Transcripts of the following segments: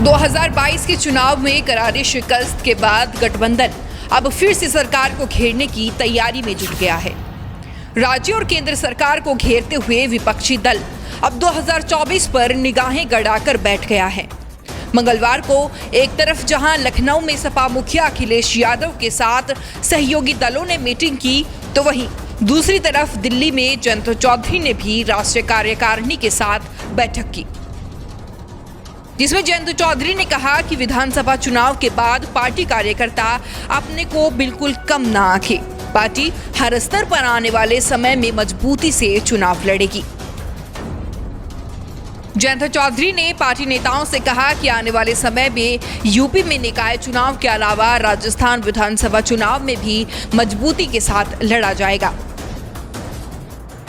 2022 के चुनाव में करारी शिकस्त के बाद गठबंधन अब फिर से सरकार को घेरने की तैयारी में जुट गया है। राज्य और केंद्र सरकार को घेरते हुए विपक्षी दल अब 2024 पर निगाहें गड़ाकर बैठ गया है। मंगलवार को एक तरफ जहां लखनऊ में सपा मुखिया अखिलेश यादव के साथ सहयोगी दलों ने मीटिंग की, तो वहीं दूसरी तरफ दिल्ली में जयंत चौधरी ने भी राष्ट्रीय कार्यकारिणी के साथ बैठक की, जिसमें जयंत चौधरी ने कहा कि विधानसभा चुनाव के बाद पार्टी कार्यकर्ता अपने को बिल्कुल कम ना आंके। पार्टी हर स्तर पर आने वाले समय में मजबूती से चुनाव लड़ेगी। जयंत चौधरी ने पार्टी नेताओं से कहा कि आने वाले समय में यूपी में निकाय चुनाव के अलावा राजस्थान विधानसभा चुनाव में भी मजबूती के साथ लड़ा जाएगा।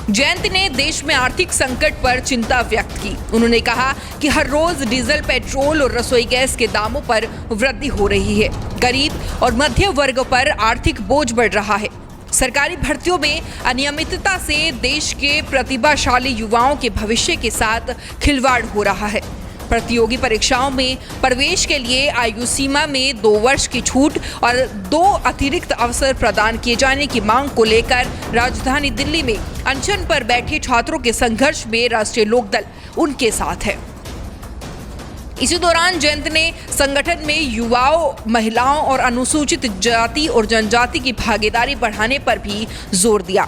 जयंत ने देश में आर्थिक संकट पर चिंता व्यक्त की। उन्होंने कहा कि हर रोज डीजल, पेट्रोल और रसोई गैस के दामों पर वृद्धि हो रही है। गरीब और मध्य वर्ग पर आर्थिक बोझ बढ़ रहा है। सरकारी भर्तियों में अनियमितता से देश के प्रतिभाशाली युवाओं के भविष्य के साथ खिलवाड़ हो रहा है। प्रतियोगी परीक्षाओं में प्रवेश के लिए आयु सीमा में 2 वर्ष की छूट और 2 अतिरिक्त अवसर प्रदान किए जाने की मांग को लेकर राजधानी दिल्ली में अनशन पर बैठे छात्रों के संघर्ष में राष्ट्रीय लोकदल उनके साथ है। इसी दौरान जयंत ने संगठन में युवाओं, महिलाओं और अनुसूचित जाति और जनजाति की भागीदारी बढ़ाने पर भी जोर दिया।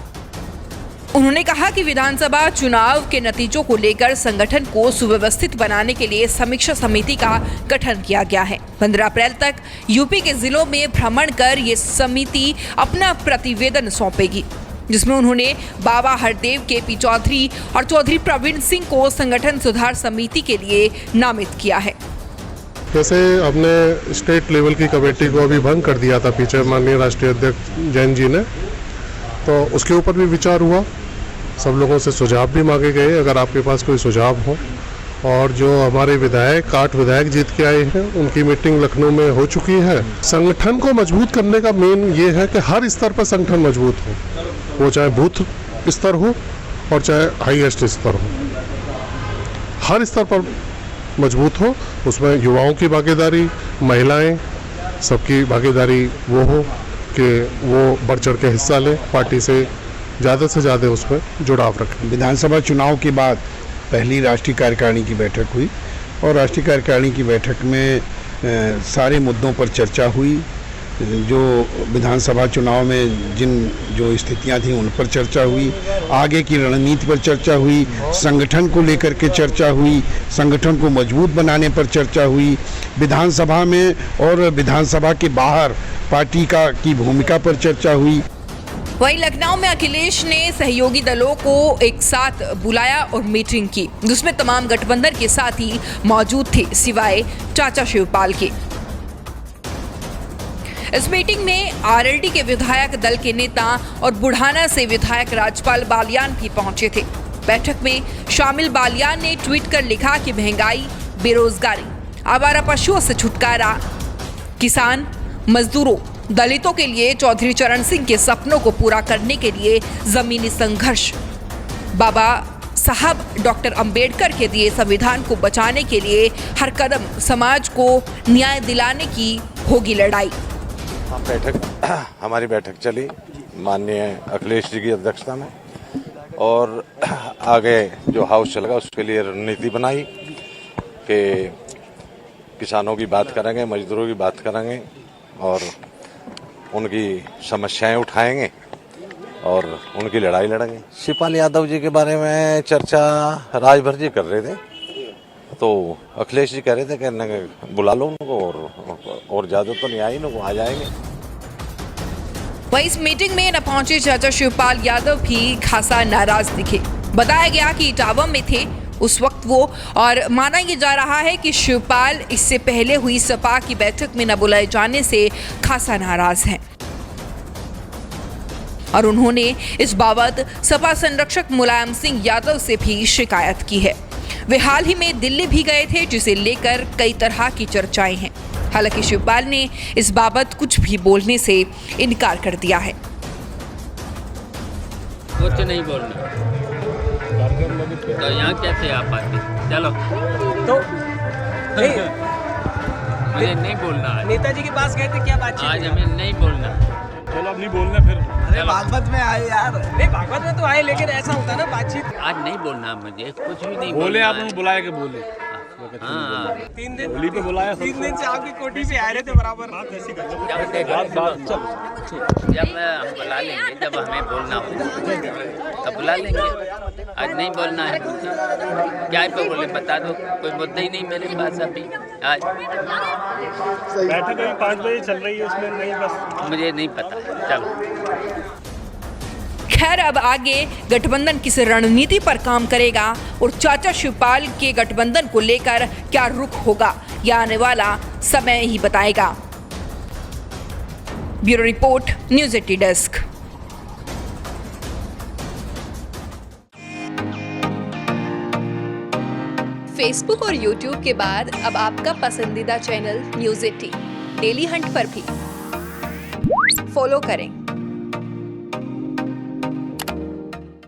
उन्होंने कहा कि विधानसभा चुनाव के नतीजों को लेकर संगठन को सुव्यवस्थित बनाने के लिए समीक्षा समिति का गठन किया गया है। 15 अप्रैल तक यूपी के जिलों में भ्रमण कर ये समिति अपना प्रतिवेदन सौंपेगी, जिसमें उन्होंने बाबा हरदेव, केपी चौधरी और चौधरी प्रवीण सिंह को संगठन सुधार समिति के लिए नामित किया है। जैसे हमने स्टेट लेवल की कमेटी को अभी भंग कर दिया था पीछे माननीय राष्ट्रीय अध्यक्ष जैन जी ने, तो उसके ऊपर भी विचार हुआ। सब लोगों से सुझाव भी मांगे गए। अगर आपके पास कोई सुझाव हो, और जो हमारे विधायक 8 विधायक जीत के आए हैं, उनकी मीटिंग लखनऊ में हो चुकी है। संगठन को मजबूत करने का मेन ये है कि हर स्तर पर संगठन मजबूत हो, वो चाहे बूथ स्तर हो और चाहे हाईएस्ट स्तर हो, हर स्तर पर मजबूत हो। उसमें युवाओं की भागीदारी, महिलाएं, सबकी भागीदारी वो हो कि वो बढ़ चढ़ के हिस्सा लें, पार्टी से ज़्यादा उसमें जुड़ाव रखें। विधानसभा चुनाव के बाद पहली राष्ट्रीय कार्यकारिणी की बैठक हुई और राष्ट्रीय कार्यकारिणी की बैठक में सारे मुद्दों पर चर्चा हुई। जो विधानसभा चुनाव में जो स्थितियां थी उन पर चर्चा हुई, आगे की रणनीति पर चर्चा हुई, संगठन को लेकर के चर्चा हुई, संगठन को मजबूत बनाने पर चर्चा हुई, विधानसभा में और विधानसभा के बाहर पार्टी की भूमिका पर चर्चा हुई। वहीं लखनऊ में अखिलेश ने सहयोगी दलों को एक साथ बुलाया और मीटिंग की, जिसमें तमाम गठबंधन के साथी मौजूद थे सिवाय चाचा शिवपाल के। इस मीटिंग में आरएलडी के विधायक दल के नेता और बुढ़ाना से विधायक राजपाल बालियान भी पहुंचे थे। बैठक में शामिल बालियान ने ट्वीट कर लिखा कि महंगाई, बेरोजगारी, आवारा पशुओं से छुटकारा, किसान, मजदूरों, दलितों के लिए चौधरी चरण सिंह के सपनों को पूरा करने के लिए जमीनी संघर्ष, बाबा साहब डॉक्टर अंबेडकर के दिए संविधान को बचाने के लिए हर कदम समाज को न्याय दिलाने की होगी लड़ाई। हमारी बैठक चली माननीय अखिलेश जी की अध्यक्षता में, और आगे जो हाउस चलेगा उसके लिए रणनीति बनाई कि किसानों की बात करेंगे, मजदूरों की बात करेंगे और उनकी समस्याएं उठाएंगे और उनकी लड़ाई लड़ेंगे। शिवपाल यादव जी के बारे में चर्चा राजभर जी कर रहे थे, तो अखिलेश जी कह रहे थे कि बुला लो उनको, और ज्यादा तो नहीं आई, आ जाएंगे। वहीं इस मीटिंग में न पहुंचे चाचा शिवपाल यादव भी खासा नाराज दिखे। बताया गया कि इटावा में थे उस वक्त वो, और माना यह जा रहा है कि शिवपाल इससे पहले हुई सपा की बैठक में न बुलाए जाने से खासा नाराज हैं और उन्होंने इस बाबत सपा संरक्षक मुलायम सिंह यादव से भी शिकायत की है। वे हाल ही में दिल्ली भी गए थे, जिसे लेकर कई तरह की चर्चाएं हैं। हालांकि शिवपाल ने इस बाबत कुछ भी बोलने से इनकार कर दिया है। कुछ नहीं बोलना, तो यहाँ क्या थे आप आते? चलो तो मुझे नहीं बोलना है। नेताजी के पास गए थे, क्या बातचीत आज हुई? हमें नहीं बोलना। चलो अब नहीं बोलना फिर। अरे भागवत में आए यार, नहीं भागवत में तो आए, लेकिन ऐसा होता ना बातचीत। आज नहीं बोलना मुझे, कुछ भी नहीं बोले बोलना आपने है। बुलाया के बोले। हाँ 3 दिन होली पे बुलाया। 3 दिन से आपकी कोठी पे आ रहे थे बराबर। जब हम बुला लेंगे, जब हमें बोलना हो तब बुला लेंगे। आज नहीं बोलना है। क्या पे बोले बता दो, कोई मुद्दा ही नहीं मेरे पास अभी। आज बैठक अभी 5 बजे चल रही है, उसमें नहीं बस मुझे नहीं पता। चलो खैर, अब आगे गठबंधन किस रणनीति पर काम करेगा और चाचा शिवपाल के गठबंधन को लेकर क्या रुख होगा, यह आने वाला समय ही बताएगा। Bureau report, news 80 desk. Facebook और यूट्यूब के बाद अब आपका पसंदीदा चैनल न्यूज़ 80 डेली हंट पर भी फॉलो करें।